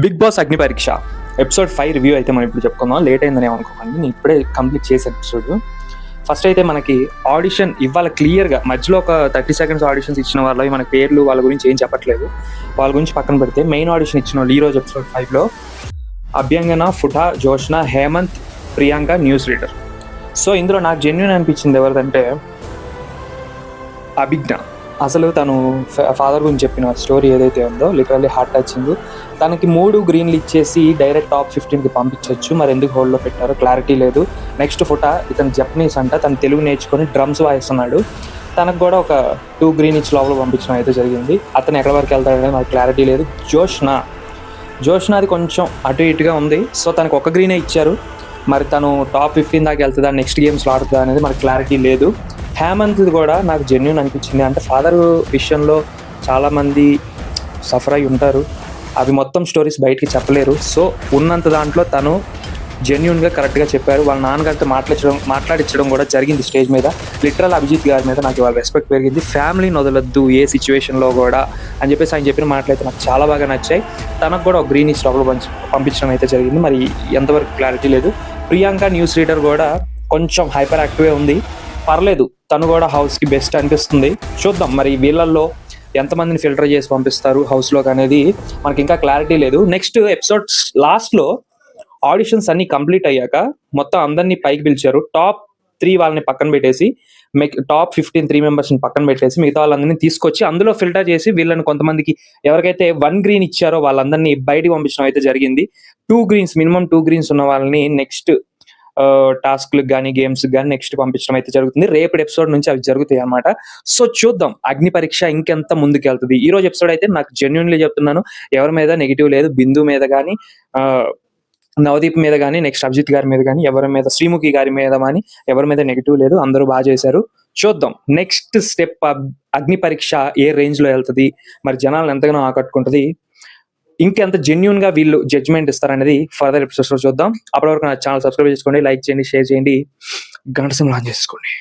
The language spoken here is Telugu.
బిగ్ బాస్ అగ్ని పరీక్ష ఎపిసోడ్ 5 రివ్యూ అయితే మనం ఇప్పుడు చెప్పుకుందాం. లేట్ అయిందని ఏమనుకోకండి, నేను ఇప్పుడే కంప్లీట్ చేసే ఎపిసోడ్. ఫస్ట్ అయితే మనకి ఆడిషన్ ఇవాళ క్లియర్గా మధ్యలో ఒక 30 సెకండ్స్ ఆడిషన్స్ ఇచ్చిన వాళ్ళు మన పేర్లు వాళ్ళ గురించి ఏం చెప్పట్లేదు. వాళ్ళ గురించి పక్కన పెడితే మెయిన్ ఆడిషన్ ఇచ్చిన వాళ్ళు ఈరోజు ఎపిసోడ్ 5లో Abhyangana, Futa, Joshna, Hemanth, Priyanka, news reader. So ఇందులో నాకు జెన్యూన్ అనిపించింది ఎవరిదంటే అభిజ్ఞ. అసలు తను ఫాదర్ గురించి చెప్పిన స్టోరీ ఏదైతే ఉందో లిటరల్లీ హార్ట్ టచింగ్. తనకి 3 గ్రీన్లు ఇచ్చేసి డైరెక్ట్ టాప్ 15కి పంపించవచ్చు, మరి ఎందుకు హోల్డ్లో పెట్టారో క్లారిటీ లేదు. నెక్స్ట్ ఫుటా, ఇతను జపనీస్ అంట, తను తెలుగు నేర్చుకొని డ్రమ్స్ వాయిస్తున్నాడు. తనకు కూడా ఒక 2 గ్రీన్ ఇచ్చి లోపల పంపించడం అయితే జరిగింది. అతను ఎక్కడి వరకు వెళ్తాడనేది మనకు క్లారిటీ లేదు. జోష్నాది కొంచెం అటు ఇటుగా ఉంది. సో తనకు ఒక గ్రీనే ఇచ్చారు, మరి తను టాప్ 15 దాకా వెళ్తుందా, నెక్స్ట్ గేమ్స్లో ఆడుతుందా అనేది మనకు క్లారిటీ లేదు. హేమంత్ది కూడా నాకు జెన్యూన్ అనిపించింది. అంటే ఫాదర్ విషయంలో చాలామంది సఫర్ అయి ఉంటారు, అవి మొత్తం స్టోరీస్ బయటికి చెప్పలేరు. సో ఉన్నంత దాంట్లో తను జెన్యూన్గా కరెక్ట్గా చెప్పారు. వాళ్ళ నాన్నగారితో మాట్లాడించడం కూడా జరిగింది స్టేజ్ మీద. లిటరల్ అభిజిత్ గారి మీద నాకు వాళ్ళ రెస్పెక్ట్ పెరిగింది. ఫ్యామిలీని వదలొద్దు ఏ సిచ్యువేషన్లో కూడా అని చెప్పేసి ఆయన చెప్పిన మాటలైతే నాకు చాలా బాగా నచ్చాయి. తనకు కూడా ఒక గ్రీన్ ఇచ్చి లోపల పంపించడం అయితే జరిగింది, మరి ఎంతవరకు క్లారిటీ లేదు. ప్రియాంక న్యూస్ రీడర్ కూడా కొంచెం హైపర్ యాక్టివే ఉంది, పర్లేదు, తను కూడా హౌస్కి బెస్ట్ అనిపిస్తుంది. చూద్దాం మరి వీళ్ళల్లో ఎంతమందిని ఫిల్టర్ చేసి పంపిస్తారు హౌస్లోకి అనేది మనకి ఇంకా క్లారిటీ లేదు. నెక్స్ట్ ఎపిసోడ్ లాస్ట్లో ఆడిషన్స్ అన్ని కంప్లీట్ అయ్యాక మొత్తం అందరినీ పైకి పిలిచారు. టాప్ 3 వాళ్ళని పక్కన పెట్టేసి టాప్ 15 3 మెంబర్స్ని పక్కన పెట్టేసి మిగతా వాళ్ళందరినీ తీసుకొచ్చి అందులో ఫిల్టర్ చేసి వీళ్ళని కొంతమందికి ఎవరికైతే 1 గ్రీన్ ఇచ్చారో వాళ్ళందరినీ బయటికి పంపించడం అయితే జరిగింది. 2 గ్రీన్స్ మినిమం 2 గ్రీన్స్ ఉన్న వాళ్ళని నెక్స్ట్ టాస్క్లకు కానీ గేమ్స్ కానీ నెక్స్ట్ పంపించడం అయితే జరుగుతుంది. రేపటి ఎపిసోడ్ నుంచి అవి జరుగుతాయి అన్నమాట. సో చూద్దాం అగ్ని పరీక్ష ఇంకెంత ముందుకు వెళ్తుంది. ఈ రోజు ఎపిసోడ్ అయితే నాకు జెన్యూన్లీ చెప్తున్నాను, ఎవరి మీద నెగిటివ్ లేదు. బిందు మీద కానీ, నవదీప్ మీద కానీ, నెక్స్ట్ అభిజిత్ గారి మీద కానీ, ఎవరి మీద, శ్రీముఖి గారి మీద కానీ ఎవరి మీద నెగిటివ్ లేదు. అందరూ బాగా చేశారు. చూద్దాం నెక్స్ట్ స్టెప్ అగ్ని పరీక్ష ఏ రేంజ్ లో వెళ్తుంది, మరి జనాలను ఎంతగానో ఆకట్టుకుంటుంది, ఇంకెంత జెన్యూన్ గా వీళ్ళు జడ్జ్మెంట్ ఇస్తారనేది ఫర్దర్ ఎపిసోడ్స్ లో చూద్దాం. అప్పటి వరకు నా ఛానల్ సబ్స్క్రైబ్ చేసుకోండి, లైక్ చేయండి, షేర్ చేయండి, గంట సింబల్ ఆన్ చేసుకోండి.